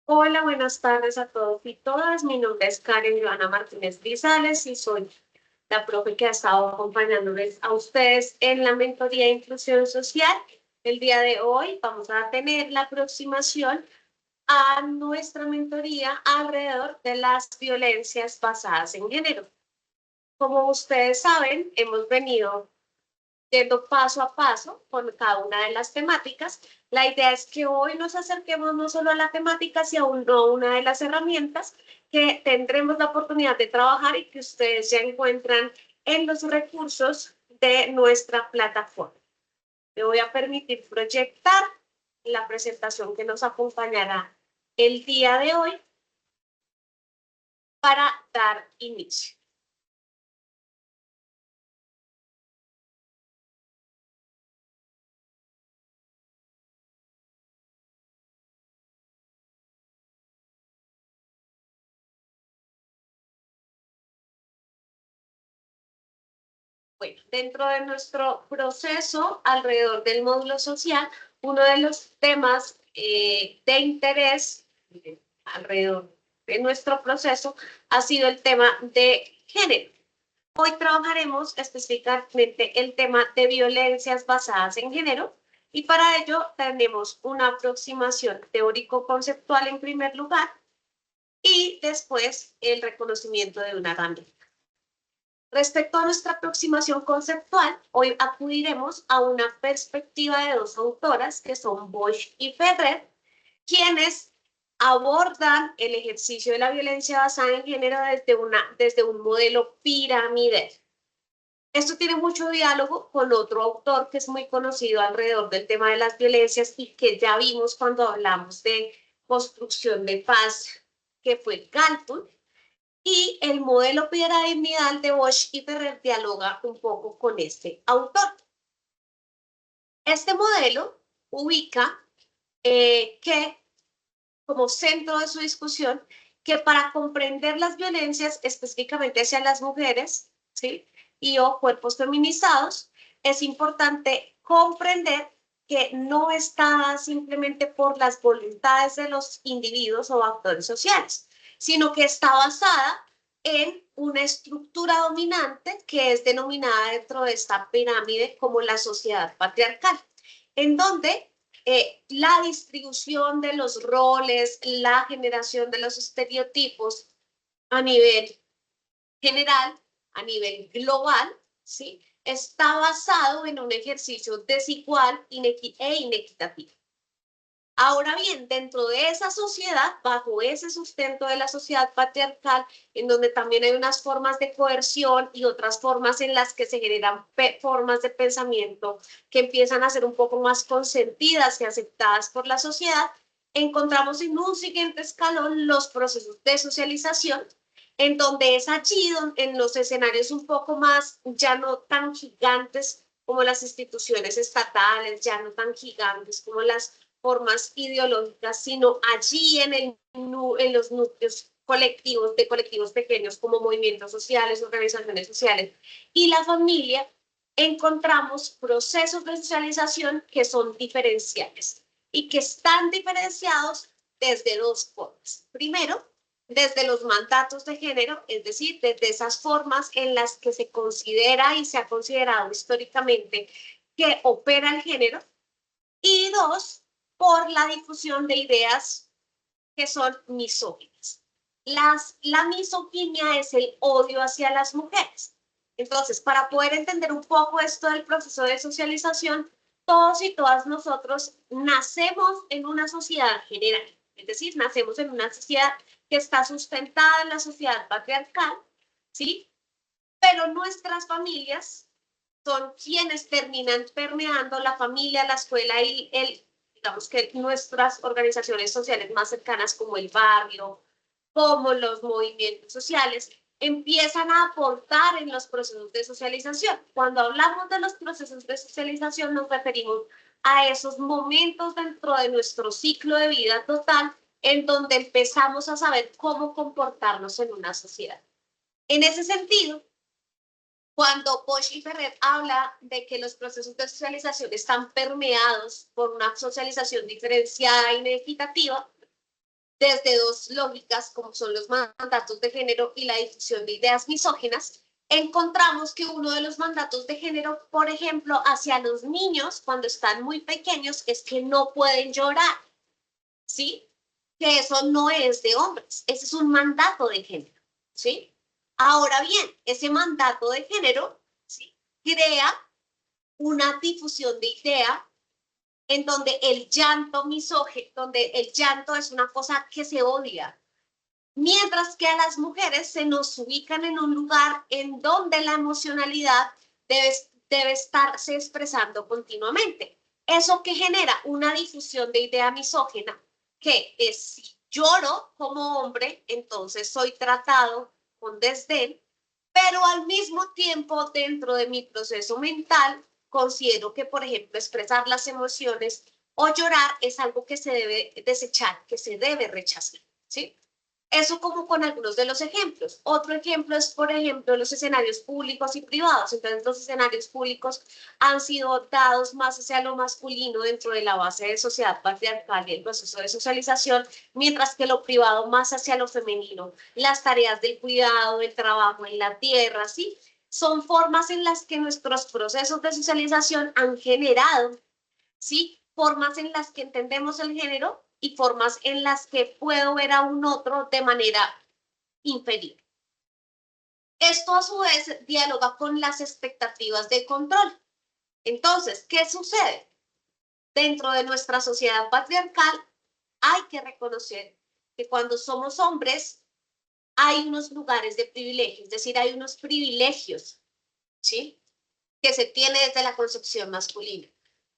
Hola, buenas tardes a todos y todas. Mi nombre es Karen Joana Martínez Grisales y soy la profe que ha estado acompañándoles a ustedes en la mentoría de inclusión social. El día de hoy vamos a tener la aproximación a nuestra mentoría alrededor de las violencias basadas en género. Como ustedes saben, hemos venido yendo paso a paso con cada una de las temáticas. La idea es que hoy nos acerquemos no solo a la temática, sino a una de las herramientas que tendremos la oportunidad de trabajar y que ustedes ya encuentran en los recursos de nuestra plataforma. Me voy a permitir proyectar la presentación que nos acompañará el día de hoy para dar inicio. Bueno, dentro de nuestro proceso alrededor del módulo social, uno de los temas de interés alrededor de nuestro proceso ha sido el tema de género. Hoy trabajaremos específicamente el tema de violencias basadas en género y para ello tenemos una aproximación teórico-conceptual en primer lugar y después el reconocimiento de una herramienta. Respecto a nuestra aproximación conceptual, hoy acudiremos a una perspectiva de dos autoras que son Bosch y Ferrer, quienes abordan el ejercicio de la violencia basada en género desde un modelo piramidal. Esto tiene mucho diálogo con otro autor que es muy conocido alrededor del tema de las violencias y que ya vimos cuando hablamos de construcción de paz, que fue Galton, y el modelo piramidal de Bosch y Ferrer dialoga un poco con este autor. Este modelo ubica que como centro de su discusión que para comprender las violencias específicamente hacia las mujeres, ¿sí? Y o cuerpos feminizados, es importante comprender que no está simplemente por las voluntades de los individuos o actores sociales, sino que está basada en una estructura dominante que es denominada dentro de esta pirámide como la sociedad patriarcal, en donde la distribución de los roles, la generación de los estereotipos a nivel general, a nivel global, ¿sí? Está basado en un ejercicio desigual e inequitativo. Ahora bien, dentro de esa sociedad, bajo ese sustento de la sociedad patriarcal, en donde también hay unas formas de coerción y otras formas en las que se generan formas de pensamiento que empiezan a ser un poco más consentidas y aceptadas por la sociedad, encontramos en un siguiente escalón los procesos de socialización, en donde es allí en los escenarios un poco más, ya no tan gigantes como las instituciones estatales, ya no tan gigantes como las formas ideológicas, sino allí en los núcleos colectivos, de colectivos pequeños como movimientos sociales, organizaciones sociales y la familia, encontramos procesos de socialización que son diferenciales y que están diferenciados desde dos formas. Primero, desde los mandatos de género, es decir, desde esas formas en las que se considera y se ha considerado históricamente que opera el género, y dos, por la difusión de ideas que son misóginas. La misoginia es el odio hacia las mujeres. Entonces, para poder entender un poco esto del proceso de socialización, todos y todas nosotros nacemos en una sociedad general, es decir, nacemos en una sociedad que está sustentada en la sociedad patriarcal, ¿sí? Pero nuestras familias son quienes terminan permeando la familia, la escuela y digamos que nuestras organizaciones sociales más cercanas como el barrio, como los movimientos sociales, empiezan a aportar en los procesos de socialización. Cuando hablamos de los procesos de socialización nos referimos a esos momentos dentro de nuestro ciclo de vida total en donde empezamos a saber cómo comportarnos en una sociedad. En ese sentido, cuando Bosch y Ferrer habla de que los procesos de socialización están permeados por una socialización diferenciada e inequitativa, desde dos lógicas como son los mandatos de género y la difusión de ideas misóginas, encontramos que uno de los mandatos de género, por ejemplo, hacia los niños cuando están muy pequeños, es que no pueden llorar, ¿sí? Que eso no es de hombres, ese es un mandato de género, ¿sí? Ahora bien, ese mandato de género, ¿sí?, crea una difusión de idea en donde el llanto misógino, donde el llanto es una cosa que se odia, mientras que a las mujeres se nos ubican en un lugar en donde la emocionalidad debe estarse expresando continuamente. Eso que genera una difusión de idea misógina, que es si lloro como hombre, entonces soy tratado con desdén, pero al mismo tiempo dentro de mi proceso mental considero que, por ejemplo, expresar las emociones o llorar es algo que se debe desechar, que se debe rechazar, ¿sí? Eso como con algunos de los ejemplos. Otro ejemplo es, por ejemplo, los escenarios públicos y privados. Entonces, los escenarios públicos han sido dados más hacia lo masculino dentro de la base de sociedad patriarcal y el proceso de socialización, mientras que lo privado más hacia lo femenino. Las tareas del cuidado, el trabajo en la tierra, ¿sí? Son formas en las que nuestros procesos de socialización han generado, ¿sí?, formas en las que entendemos el género y formas en las que puedo ver a un otro de manera inferior. Esto a su vez dialoga con las expectativas de control. Entonces, ¿qué sucede? Dentro de nuestra sociedad patriarcal hay que reconocer que cuando somos hombres hay unos lugares de privilegio, es decir, hay unos privilegios, ¿sí?, que se tiene desde la concepción masculina.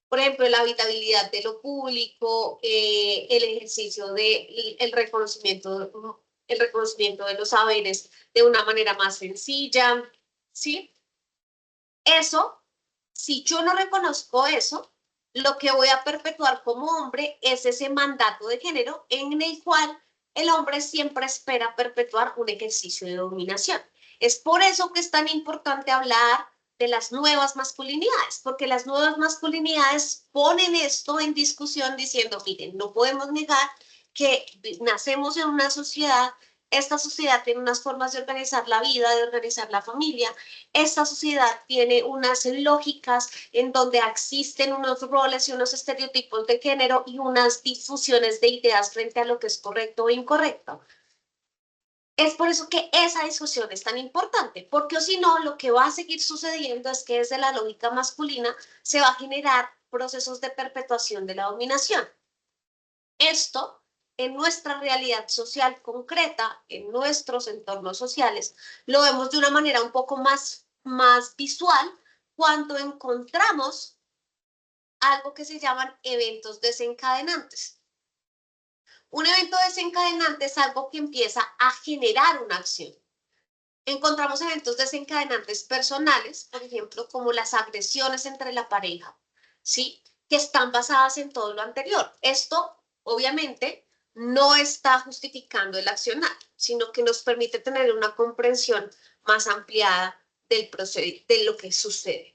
Por ejemplo, la habitabilidad de lo público, el ejercicio de el reconocimiento de los saberes de una manera más sencilla, ¿sí? Eso, si yo no reconozco eso, lo que voy a perpetuar como hombre es ese mandato de género en el cual el hombre siempre espera perpetuar un ejercicio de dominación. Es por eso que es tan importante hablar de las nuevas masculinidades, porque las nuevas masculinidades ponen esto en discusión diciendo, miren, no podemos negar que nacemos en una sociedad, esta sociedad tiene unas formas de organizar la vida, de organizar la familia, esta sociedad tiene unas lógicas en donde existen unos roles y unos estereotipos de género y unas difusiones de ideas frente a lo que es correcto o incorrecto. Es por eso que esa discusión es tan importante, porque si no, lo que va a seguir sucediendo es que desde la lógica masculina se va a generar procesos de perpetuación de la dominación. Esto, en nuestra realidad social concreta, en nuestros entornos sociales, lo vemos de una manera un poco más visual cuando encontramos algo que se llaman eventos desencadenantes. Un evento desencadenante es algo que empieza a generar una acción. Encontramos eventos desencadenantes personales, por ejemplo, como las agresiones entre la pareja, ¿sí?, que están basadas en todo lo anterior. Esto, obviamente, no está justificando el accionar, sino que nos permite tener una comprensión más ampliada de lo que sucede.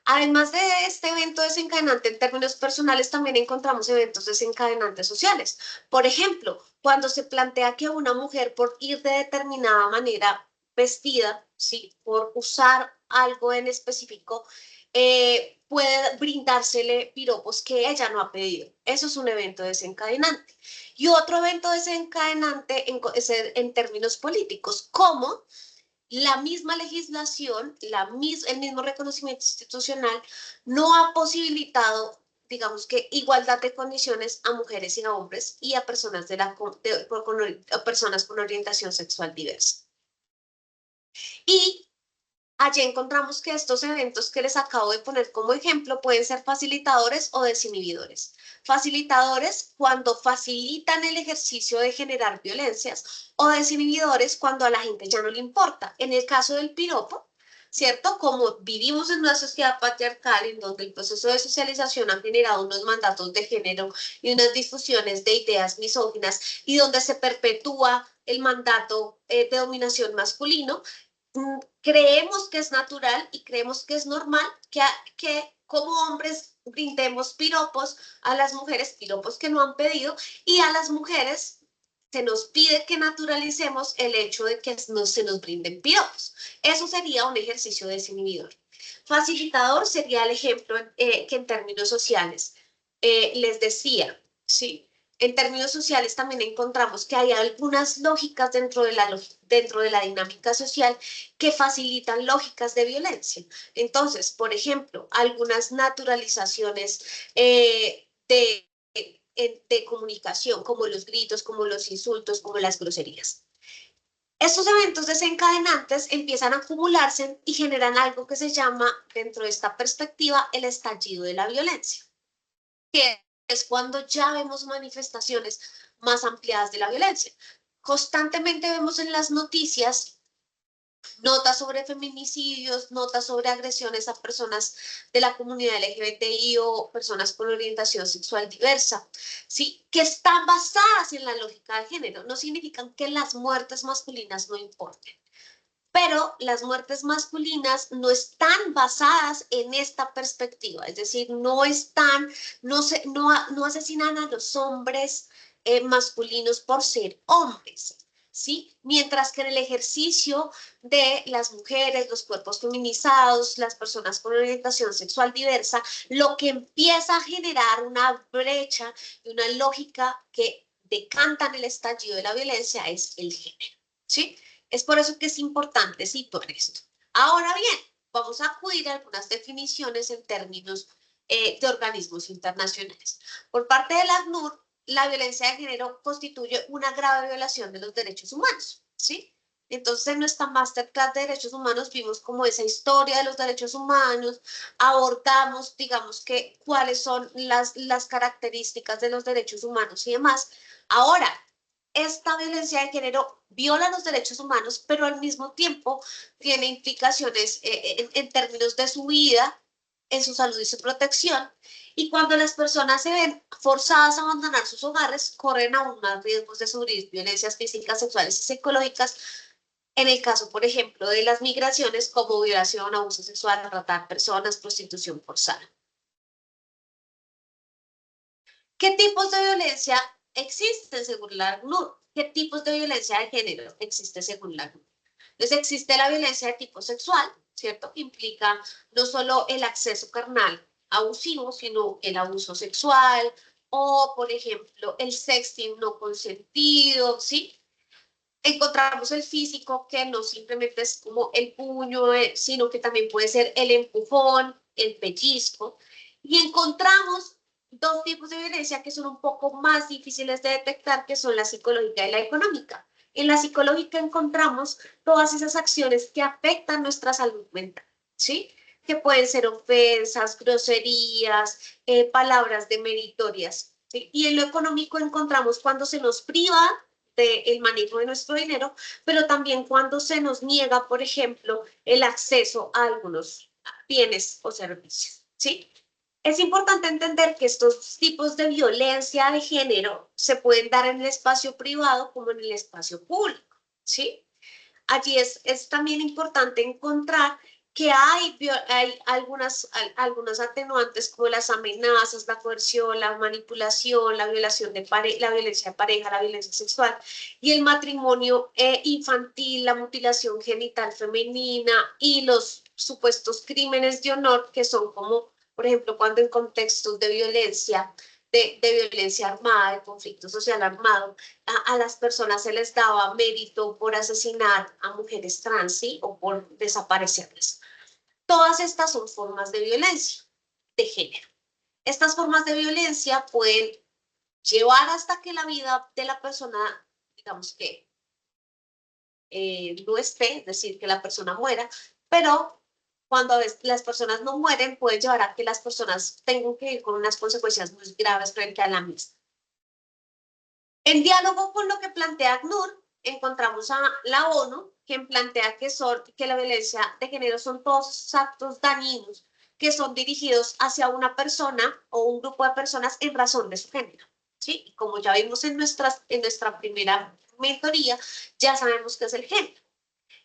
Además de este evento desencadenante en términos personales, también encontramos eventos desencadenantes sociales. Por ejemplo, cuando se plantea que una mujer, por ir de determinada manera vestida, ¿sí?, por usar algo en específico, puede brindársele piropos que ella no ha pedido. Eso es un evento desencadenante. Y otro evento desencadenante es en términos políticos, como la misma legislación, el mismo reconocimiento institucional no ha posibilitado, digamos que, igualdad de condiciones a mujeres y a hombres y a personas, a personas con orientación sexual diversa. Y allí encontramos que estos eventos que les acabo de poner como ejemplo pueden ser facilitadores o desinhibidores. Facilitadores cuando facilitan el ejercicio de generar violencias o desinhibidores cuando a la gente ya no le importa. En el caso del piropo, ¿cierto? Como vivimos en una sociedad patriarcal en donde el proceso de socialización ha generado unos mandatos de género y unas difusiones de ideas misóginas y donde se perpetúa el mandato de dominación masculino, creemos que es natural y creemos que es normal que como hombres brindemos piropos a las mujeres, piropos que no han pedido, y a las mujeres se nos pide que naturalicemos el hecho de que se nos brinden piropos. Eso sería un ejercicio desinhibidor. Facilitador sería el ejemplo que en términos sociales les decía, ¿sí? En términos sociales también encontramos que hay algunas lógicas dentro de la dinámica social que facilitan lógicas de violencia. Entonces, por ejemplo, algunas naturalizaciones de comunicación, como los gritos, como los insultos, como las groserías. Estos eventos desencadenantes empiezan a acumularse y generan algo que se llama, dentro de esta perspectiva, el estallido de la violencia, que es cuando ya vemos manifestaciones más ampliadas de la violencia. Constantemente vemos en las noticias notas sobre feminicidios, notas sobre agresiones a personas de la comunidad LGBTI o personas con orientación sexual diversa, ¿sí? Que están basadas en la lógica de género. No significan que las muertes masculinas no importen, pero las muertes masculinas no están basadas en esta perspectiva, es decir, no asesinan a los hombres masculinos por ser hombres, ¿sí? Mientras que en el ejercicio de las mujeres, los cuerpos feminizados, las personas con orientación sexual diversa, lo que empieza a generar una brecha y una lógica que decantan el estallido de la violencia es el género, ¿sí? Es por eso que es importante situar esto. Ahora bien, vamos a acudir a algunas definiciones en términos de organismos internacionales. Por parte de la ACNUR, la violencia de género constituye una grave violación de los derechos humanos, ¿sí? Entonces, en nuestra masterclass de derechos humanos vimos como esa historia de los derechos humanos, abordamos, digamos que, cuáles son las características de los derechos humanos y demás. Ahora, esta violencia de género viola los derechos humanos, pero al mismo tiempo tiene implicaciones en términos de su vida, en su salud y su protección. Y cuando las personas se ven forzadas a abandonar sus hogares, corren aún más riesgos de sufrir violencias físicas, sexuales y psicológicas. En el caso, por ejemplo, de las migraciones, como violación, abuso sexual, tratar personas, prostitución forzada. ¿Qué tipos de violencia existen según la ACNUR? ¿Qué tipos de violencia de género existe según la ACNUR? Entonces existe la violencia de tipo sexual, ¿cierto? Que implica no solo el acceso carnal abusivo, sino el abuso sexual o, por ejemplo, el sexting no consentido, ¿sí? Encontramos el físico, que no simplemente es como el puño, sino que también puede ser el empujón, el pellizco. Y encontramos dos tipos de violencia que son un poco más difíciles de detectar, que son la psicológica y la económica. En la psicológica encontramos todas esas acciones que afectan nuestra salud mental, ¿sí? Que pueden ser ofensas, groserías, palabras demeritorias, ¿sí? Y en lo económico encontramos cuando se nos priva del manejo de nuestro dinero, pero también cuando se nos niega, por ejemplo, el acceso a algunos bienes o servicios, ¿sí? Es importante entender que estos tipos de violencia de género se pueden dar en el espacio privado como en el espacio público, ¿sí? Allí es también importante encontrar que hay algunas atenuantes como las amenazas, la coerción, la manipulación, la violación la violencia de pareja, la violencia sexual y el matrimonio infantil, la mutilación genital femenina y los supuestos crímenes de honor que son como, por ejemplo, cuando en contextos de violencia, de violencia armada, de conflicto social armado, a las personas se les daba mérito por asesinar a mujeres trans, ¿sí? O por desaparecerlas. Todas estas son formas de violencia de género. Estas formas de violencia pueden llevar hasta que la vida de la persona, digamos que no esté, es decir, que la persona muera, pero cuando a veces las personas no mueren, puede llevar a que las personas tengan que ir con unas consecuencias muy graves frente a la misma. En diálogo con lo que plantea ACNUR, encontramos a la ONU, quien plantea que la violencia de género son todos esos actos dañinos que son dirigidos hacia una persona o un grupo de personas en razón de su género, ¿sí? Y como ya vimos en nuestra primera mentoría, ya sabemos qué es el género.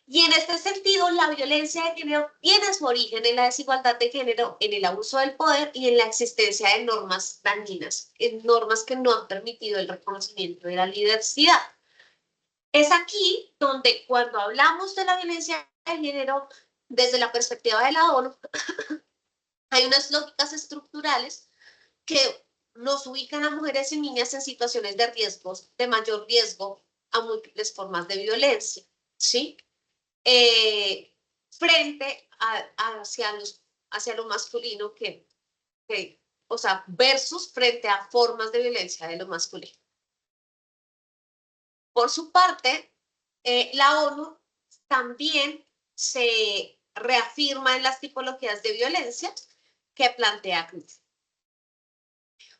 Y en este sentido, la violencia de género tiene su origen en la desigualdad de género, en el abuso del poder y en la existencia de normas dañinas, en normas que no han permitido el reconocimiento de la diversidad. Es aquí donde cuando hablamos de la violencia de género desde la perspectiva de la ONU, hay unas lógicas estructurales que nos ubican a mujeres y niñas en situaciones de riesgos, de mayor riesgo a múltiples formas de violencia, ¿sí? Frente hacia lo masculino o sea, versus frente a formas de violencia de lo masculino. Por su parte, la ONU también se reafirma en las tipologías de violencia que plantea CNUD.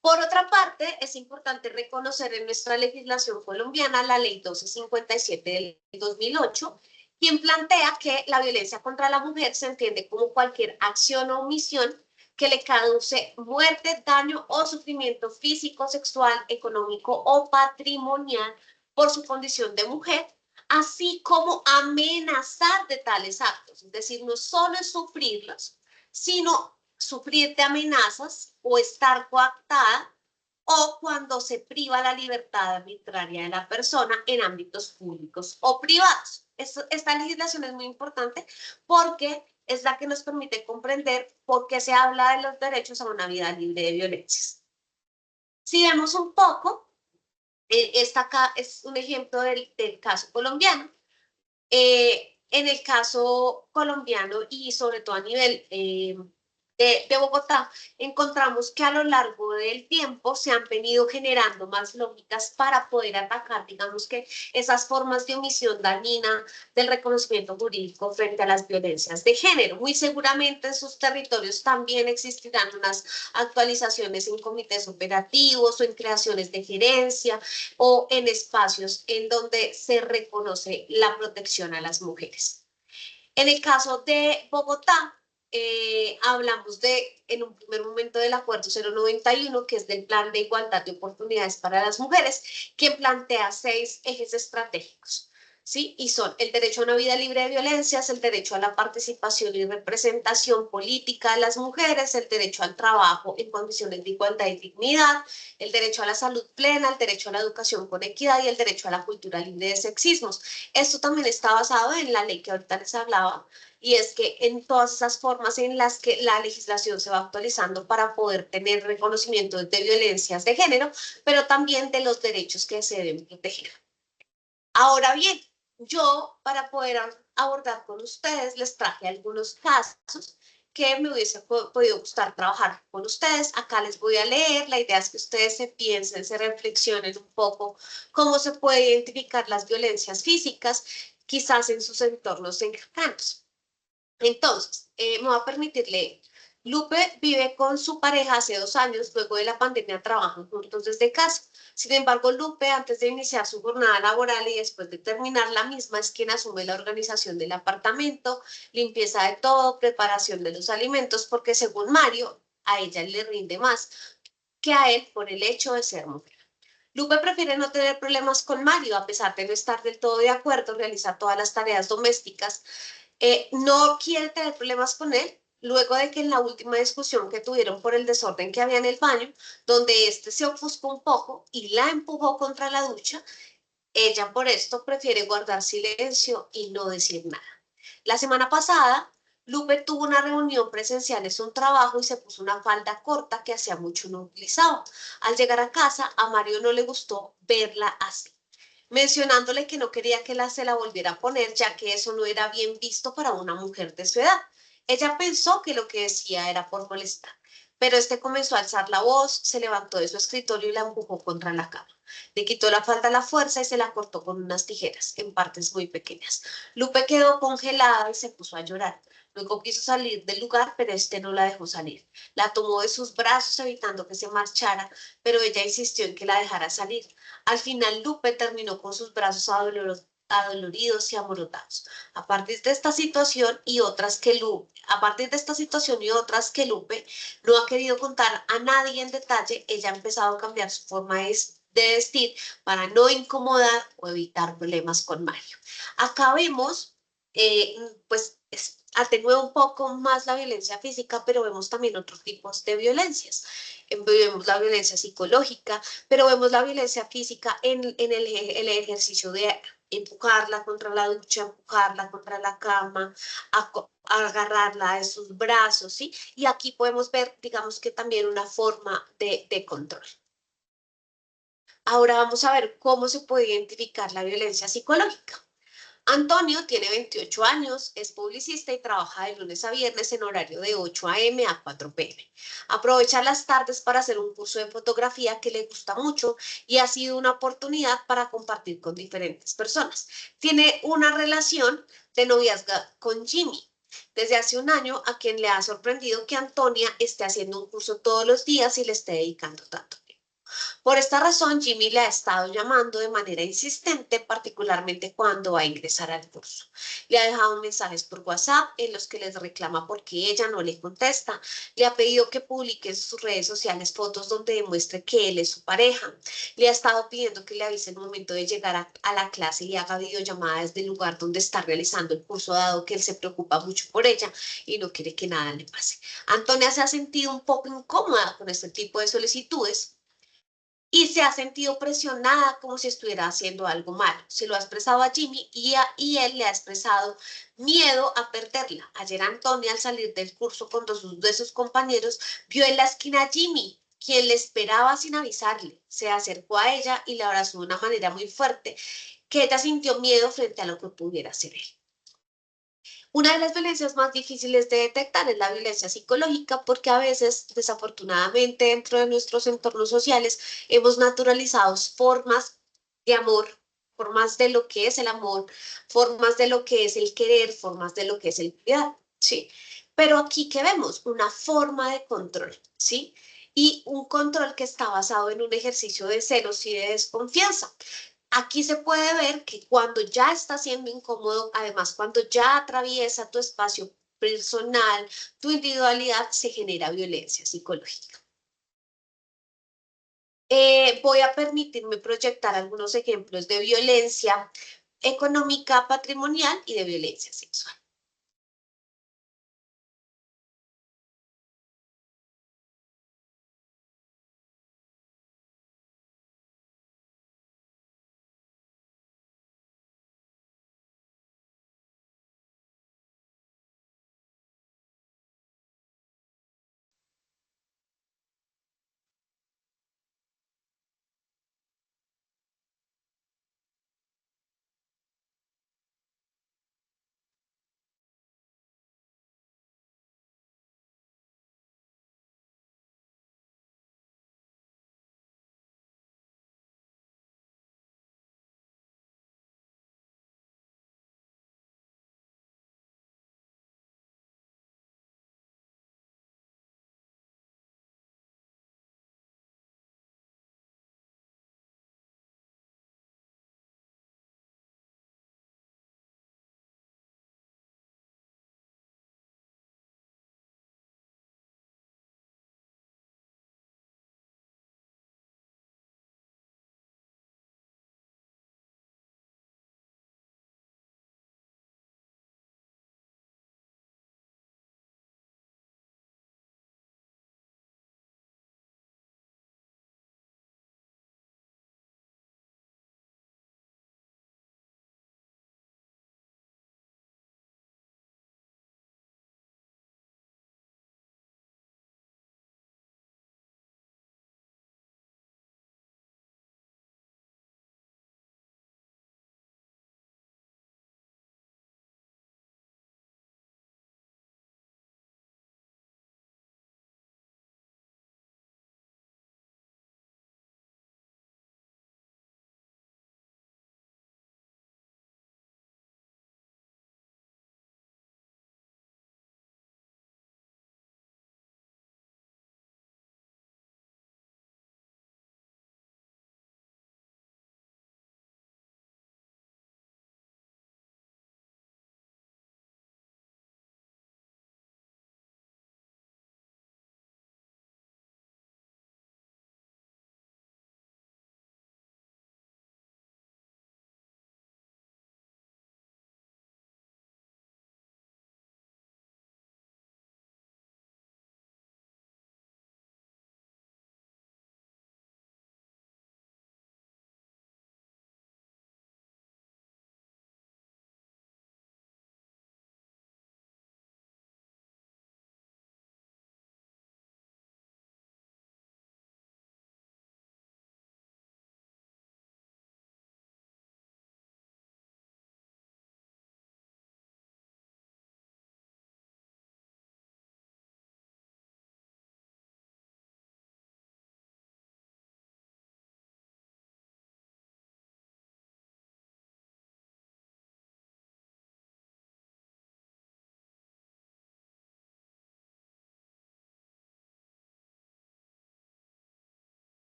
Por otra parte, es importante reconocer en nuestra legislación colombiana la Ley 1257 del 2008, quien plantea que la violencia contra la mujer se entiende como cualquier acción o omisión que le cause muerte, daño o sufrimiento físico, sexual, económico o patrimonial por su condición de mujer, así como amenazar de tales actos. Es decir, no solo es sufrirlos, sino sufrir de amenazas o estar coactada o cuando se priva la libertad arbitraria de la persona en ámbitos públicos o privados. Esta legislación es muy importante porque es la que nos permite comprender por qué se habla de los derechos a una vida libre de violencias. Si vemos un poco, esta acá es un ejemplo del caso colombiano. En el caso colombiano y sobre todo a nivel de Bogotá, encontramos que a lo largo del tiempo se han venido generando más lógicas para poder atacar, digamos que esas formas de omisión dañina del reconocimiento jurídico frente a las violencias de género. Muy seguramente en sus territorios también existirán unas actualizaciones en comités operativos o en creaciones de gerencia o en espacios en donde se reconoce la protección a las mujeres. En el caso de Bogotá, hablamos en un primer momento del Acuerdo 091, que es del Plan de Igualdad de Oportunidades para las Mujeres, que plantea 6 ejes estratégicos. ¿Sí? Y son el derecho a una vida libre de violencias, el derecho a la participación y representación política de las mujeres, el derecho al trabajo en condiciones de igualdad y dignidad, el derecho a la salud plena, el derecho a la educación con equidad y el derecho a la cultura libre de sexismos. Esto también está basado en la ley que ahorita les hablaba, y es que en todas esas formas en las que la legislación se va actualizando para poder tener reconocimiento de violencias de género, pero también de los derechos que se deben proteger. Ahora bien, yo para poder abordar con ustedes les traje algunos casos que me hubiese podido gustar trabajar con ustedes. Acá les voy a leer, la idea es que ustedes se piensen, se reflexionen un poco cómo se puede identificar las violencias físicas, quizás en sus entornos cercanos. Entonces, me va a permitir leer. Lupe vive con su pareja hace 2 años, luego de la pandemia trabajan juntos desde casa. Sin embargo, Lupe, antes de iniciar su jornada laboral y después de terminar la misma, es quien asume la organización del apartamento, limpieza de todo, preparación de los alimentos, porque según Mario, a ella le rinde más que a él por el hecho de ser mujer. Lupe prefiere no tener problemas con Mario, a pesar de no estar del todo de acuerdo, realizar todas las tareas domésticas. No quiere tener problemas con él, luego de que en la última discusión que tuvieron por el desorden que había en el baño, donde este se ofuscó un poco y la empujó contra la ducha, ella por esto prefiere guardar silencio y no decir nada. La semana pasada, Lupe tuvo una reunión presencial en su trabajo y se puso una falda corta que hacía mucho no utilizaba. Al llegar a casa, a Mario no le gustó verla así, mencionándole que no quería que se la volviera a poner, ya que eso no era bien visto para una mujer de su edad. Ella pensó que lo que decía era por molestar, pero este comenzó a alzar la voz, se levantó de su escritorio y la empujó contra la cama. Le quitó la falda a la fuerza y se la cortó con unas tijeras, en partes muy pequeñas. Lupe quedó congelada y se puso a llorar. Luego quiso salir del lugar, pero este no la dejó salir. La tomó de sus brazos evitando que se marchara, pero ella insistió en que la dejara salir. Al final, Lupe terminó con sus brazos adoloridos y amorotados. A partir de esta situación y otras que Lupe no ha querido contar a nadie en detalle, ella ha empezado a cambiar su forma de vestir para no incomodar o evitar problemas con Mario. Acá vemos pues atenúa un poco más la violencia física, pero vemos también otros tipos de violencias. Vemos la violencia psicológica, pero vemos la violencia física en el ejercicio de empujarla contra la ducha, empujarla contra la cama, a agarrarla de sus brazos, ¿sí? Y aquí podemos ver, digamos que también una forma de control. Ahora vamos a ver cómo se puede identificar la violencia psicológica. Antonio tiene 28 años, es publicista y trabaja de lunes a viernes en horario de 8 a.m. a 4 p.m. Aprovecha las tardes para hacer un curso de fotografía que le gusta mucho y ha sido una oportunidad para compartir con diferentes personas. Tiene una relación de noviazgo con Jimmy desde hace un año, a quien le ha sorprendido que Antonia esté haciendo un curso todos los días y le esté dedicando tanto. Por esta razón, Jimmy le ha estado llamando de manera insistente, particularmente cuando va a ingresar al curso. Le ha dejado mensajes por WhatsApp en los que les reclama porque ella no le contesta. Le ha pedido que publique en sus redes sociales fotos donde demuestre que él es su pareja. Le ha estado pidiendo que le avise en el momento de llegar a la clase y haga videollamada desde el lugar donde está realizando el curso, dado que él se preocupa mucho por ella y no quiere que nada le pase. Antonia se ha sentido un poco incómoda con este tipo de solicitudes y se ha sentido presionada como si estuviera haciendo algo malo. Se lo ha expresado a Jimmy y él le ha expresado miedo a perderla. Ayer Antonia, al salir del curso con dos de sus compañeros, vio en la esquina a Jimmy, quien le esperaba sin avisarle. Se acercó a ella y le abrazó de una manera muy fuerte, que ella sintió miedo frente a lo que pudiera ser él. Una de las violencias más difíciles de detectar es la violencia psicológica porque a veces, desafortunadamente, dentro de nuestros entornos sociales hemos naturalizado formas de amor, formas de lo que es el amor, formas de lo que es el querer, formas de lo que es el cuidar, ¿sí? Pero aquí, ¿qué vemos? Una forma de control, ¿sí? Y un control que está basado en un ejercicio de celos y de desconfianza. Aquí se puede ver que cuando ya está siendo incómodo, además cuando ya atraviesa tu espacio personal, tu individualidad, se genera violencia psicológica. Voy a permitirme proyectar algunos ejemplos de violencia económica, patrimonial y de violencia sexual.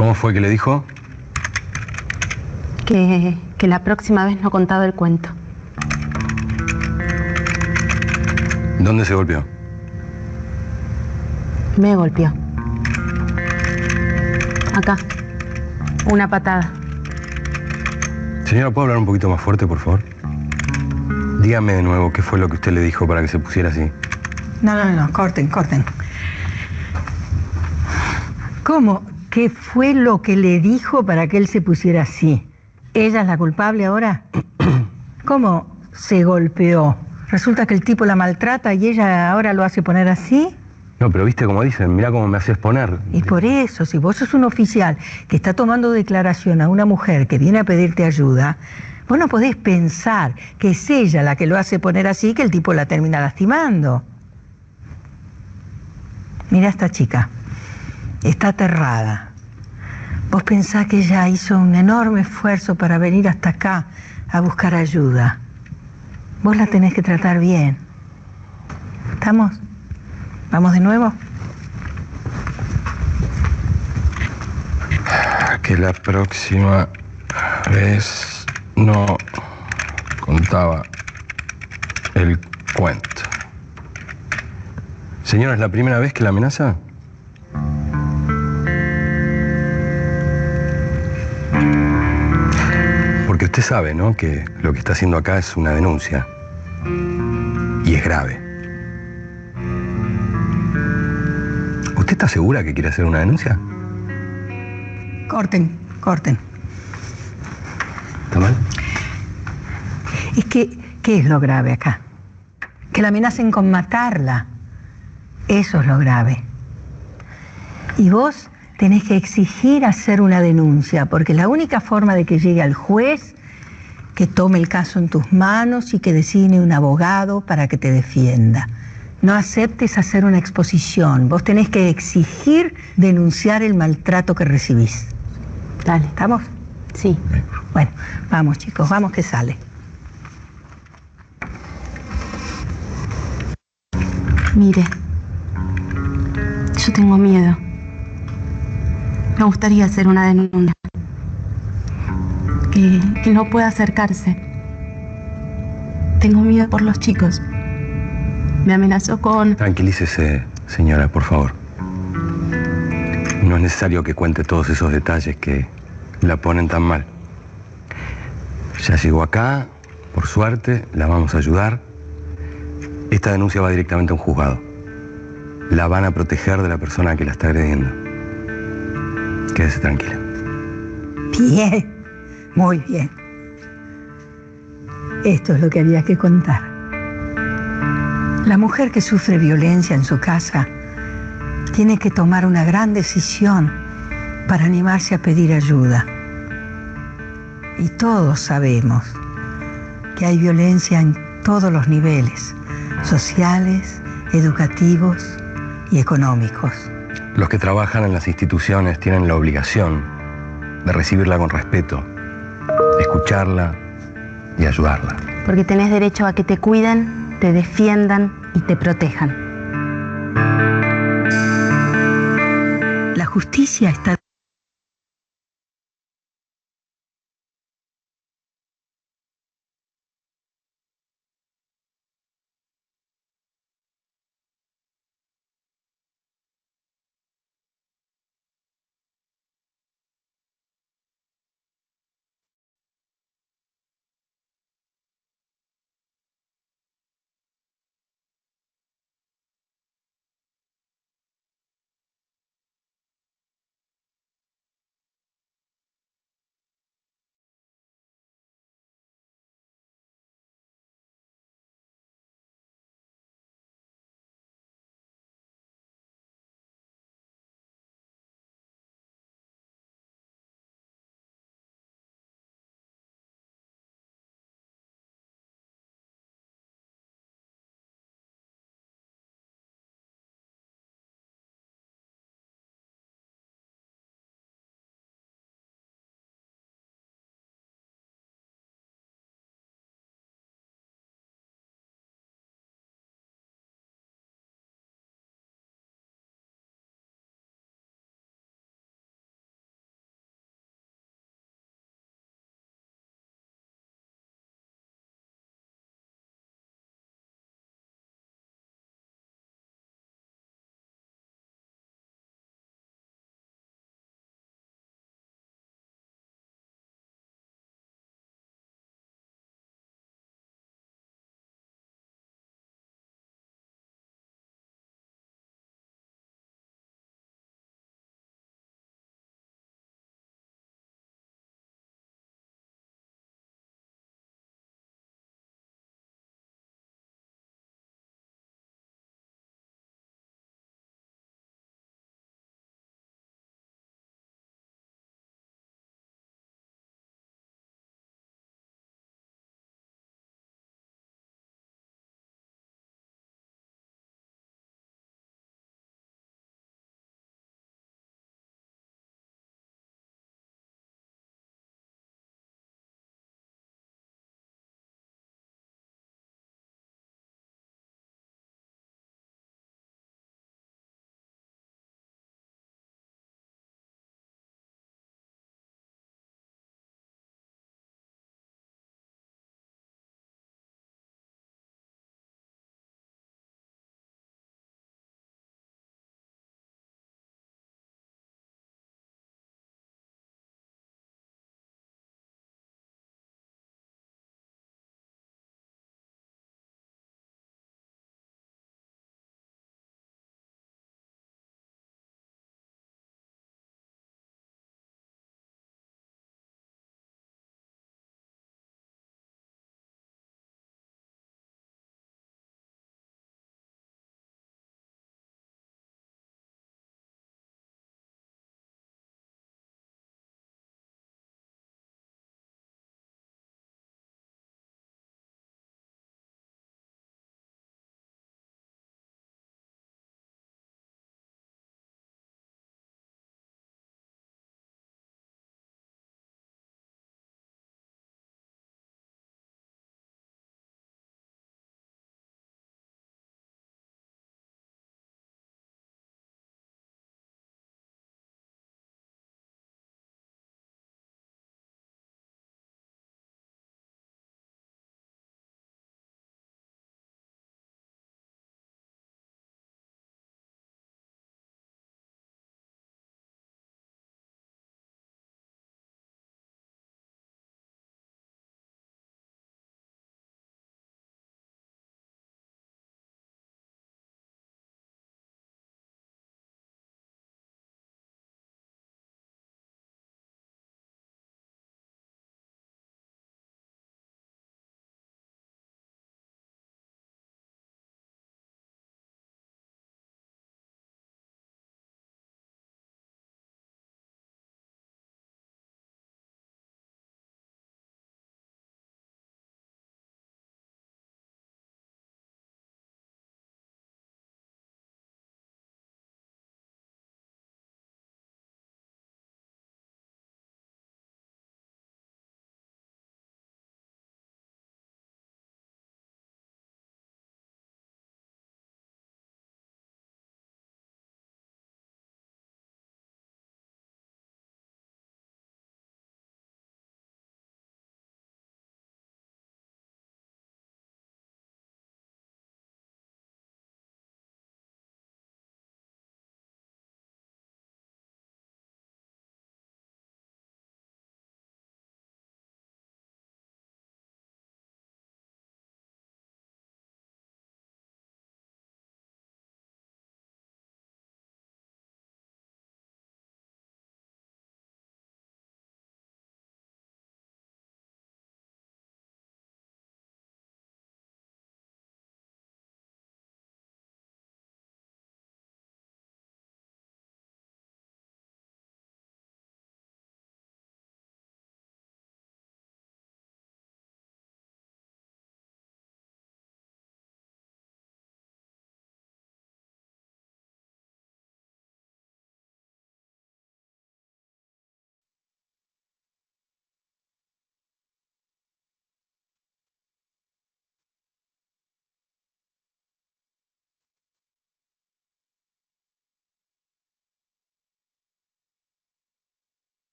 ¿Cómo fue que le dijo? Que la próxima vez no contaba el cuento. ¿Dónde se golpeó? Me golpeó. Acá. Una patada. Señora, ¿puedo hablar un poquito más fuerte, por favor? Dígame de nuevo qué fue lo que usted le dijo para que se pusiera así. No, corten. ¿Cómo? ¿Qué fue lo que le dijo para que él se pusiera así? ¿Ella es la culpable ahora? ¿Cómo se golpeó? ¿Resulta que el tipo la maltrata y ella ahora lo hace poner así? No, pero viste como dicen, mirá cómo me haces poner. Y por eso, si vos sos un oficial que está tomando declaración a una mujer que viene a pedirte ayuda, vos no podés pensar que es ella la que lo hace poner así, que el tipo la termina lastimando. Mira esta chica, está aterrada. Vos pensás que ella hizo un enorme esfuerzo para venir hasta acá a buscar ayuda. Vos la tenés que tratar bien. ¿Estamos? ¿Vamos de nuevo? Que la próxima vez no contaba el cuento. Señora, ¿es la primera vez que la amenaza? Porque usted sabe, ¿no?, que lo que está haciendo acá es una denuncia. Y es grave. ¿Usted está segura que quiere hacer una denuncia? Corten. ¿Está mal? Es que, ¿qué es lo grave acá? Que la amenacen con matarla. Eso es lo grave. Y vos tenés que exigir hacer una denuncia, porque la única forma de que llegue al juez, que tome el caso en tus manos y que designe un abogado para que te defienda. No aceptes hacer una exposición. Vos tenés que exigir denunciar el maltrato que recibís. Dale. ¿Estamos? Sí. Bueno, vamos chicos, vamos que sale. Mire, yo tengo miedo. Me gustaría hacer una denuncia. Que no pueda acercarse. Tengo miedo por los chicos. Me amenazó con... Tranquilícese, señora, por favor. No es necesario que cuente todos esos detalles que la ponen tan mal. Ya llegó acá, por suerte, la vamos a ayudar. Esta denuncia va directamente a un juzgado. La van a proteger de la persona que la está agrediendo. Quédese tranquila. Bien, muy bien. Esto es lo que había que contar. La mujer que sufre violencia en su casa tiene que tomar una gran decisión para animarse a pedir ayuda. Y todos sabemos que hay violencia en todos los niveles, sociales, educativos y económicos. Los que trabajan en las instituciones tienen la obligación de recibirla con respeto, escucharla y ayudarla. Porque tenés derecho a que te cuiden, te defiendan y te protejan. La justicia está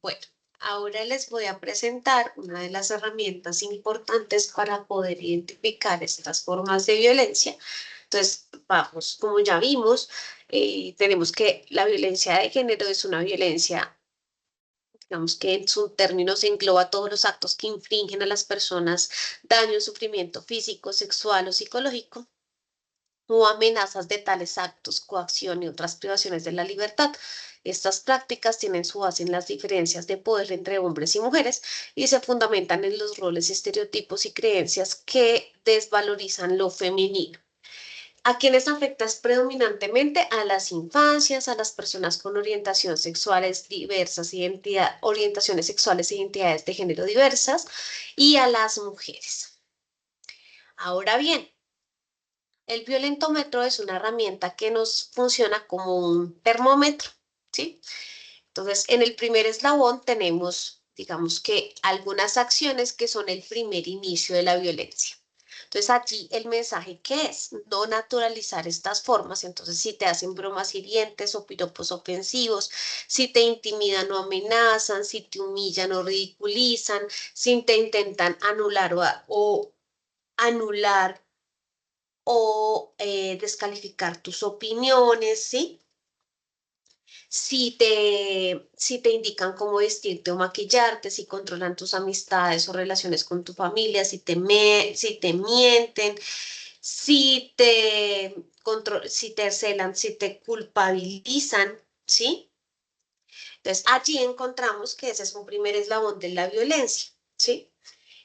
Bueno, ahora les voy a presentar una de las herramientas importantes para poder identificar estas formas de violencia. Entonces, vamos, como ya vimos, tenemos que la violencia de género es una violencia, digamos que en su términos engloba todos los actos que infringen a las personas daño, sufrimiento físico, sexual o psicológico, o amenazas de tales actos, coacción y otras privaciones de la libertad. Estas prácticas tienen su base en las diferencias de poder entre hombres y mujeres y se fundamentan en los roles, estereotipos y creencias que desvalorizan lo femenino. ¿A quienes afectas predominantemente? A las infancias, a las personas con orientación sexuales diversas, orientaciones sexuales e identidades de género diversas y a las mujeres. Ahora bien, el violentómetro es una herramienta que nos funciona como un termómetro, ¿sí? Entonces, en el primer eslabón tenemos, digamos que algunas acciones que son el primer inicio de la violencia. Entonces, allí el mensaje que es no naturalizar estas formas. Entonces, si te hacen bromas hirientes o piropos ofensivos, si te intimidan o amenazan, si te humillan o ridiculizan, si te intentan anular o anular o descalificar tus opiniones, ¿sí? Si te indican cómo vestirte o maquillarte, si controlan tus amistades o relaciones con tu familia, si te mienten, si te celan, si te culpabilizan, ¿sí? Entonces, allí encontramos que ese es un primer eslabón de la violencia, ¿sí?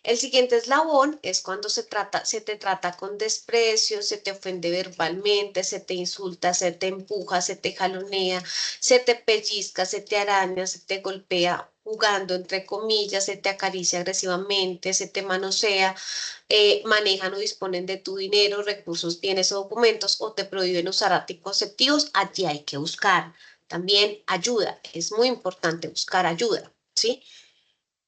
El siguiente eslabón es cuando se te trata con desprecio, se te ofende verbalmente, se te insulta, se te empuja, se te jalonea, se te pellizca, se te araña, se te golpea jugando entre comillas, se te acaricia agresivamente, se te manosea, manejan o disponen de tu dinero, recursos, bienes o documentos o te prohíben usar anticonceptivos. Allí hay que buscar también ayuda. Es muy importante buscar ayuda, ¿sí?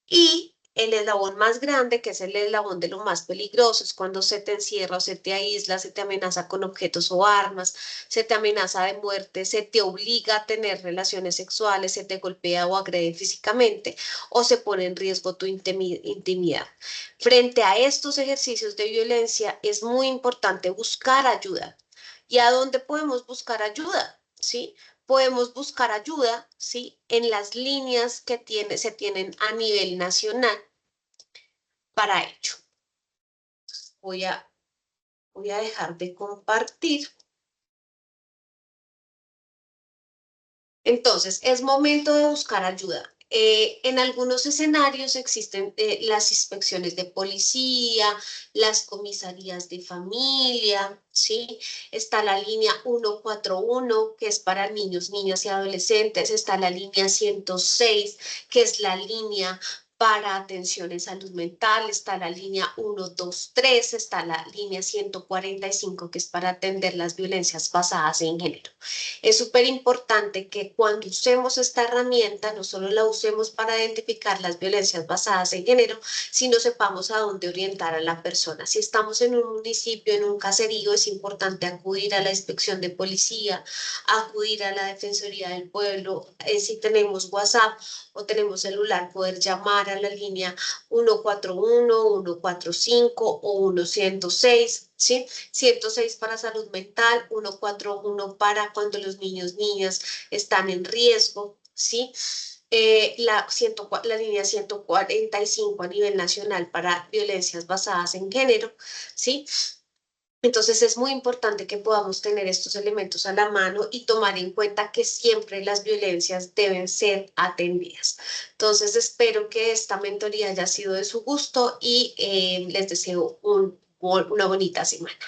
Y el eslabón más grande, que es el eslabón de lo más peligroso, es cuando se te encierra o se te aísla, se te amenaza con objetos o armas, se te amenaza de muerte, se te obliga a tener relaciones sexuales, se te golpea o agrede físicamente o se pone en riesgo tu intimidad. Frente a estos ejercicios de violencia es muy importante buscar ayuda. ¿Y a dónde podemos buscar ayuda? ¿Sí? Podemos buscar ayuda, ¿sí? En las líneas que se tienen a nivel nacional para ello. Voy a dejar de compartir. Entonces, es momento de buscar ayuda. En algunos escenarios existen las inspecciones de policía, las comisarías de familia, ¿sí? Está la línea 141, que es para niños, niñas y adolescentes. Está la línea 106, que es la línea para atención en salud mental. Está la línea 123, está la línea 145, que es para atender las violencias basadas en género. Es súper importante que cuando usemos esta herramienta, no solo la usemos para identificar las violencias basadas en género, sino sepamos a dónde orientar a la persona. Si estamos en un municipio, en un caserío, es importante acudir a la inspección de policía, acudir a la Defensoría del Pueblo. Si tenemos WhatsApp o tenemos celular, poder llamar a la línea 141, 145 o 106, ¿sí? 106 para salud mental, 141 para cuando los niños, niñas están en riesgo, ¿sí? La línea 145 a nivel nacional para violencias basadas en género, ¿sí? Entonces es muy importante que podamos tener estos elementos a la mano y tomar en cuenta que siempre las violencias deben ser atendidas. Entonces espero que esta mentoría haya sido de su gusto y les deseo una bonita semana.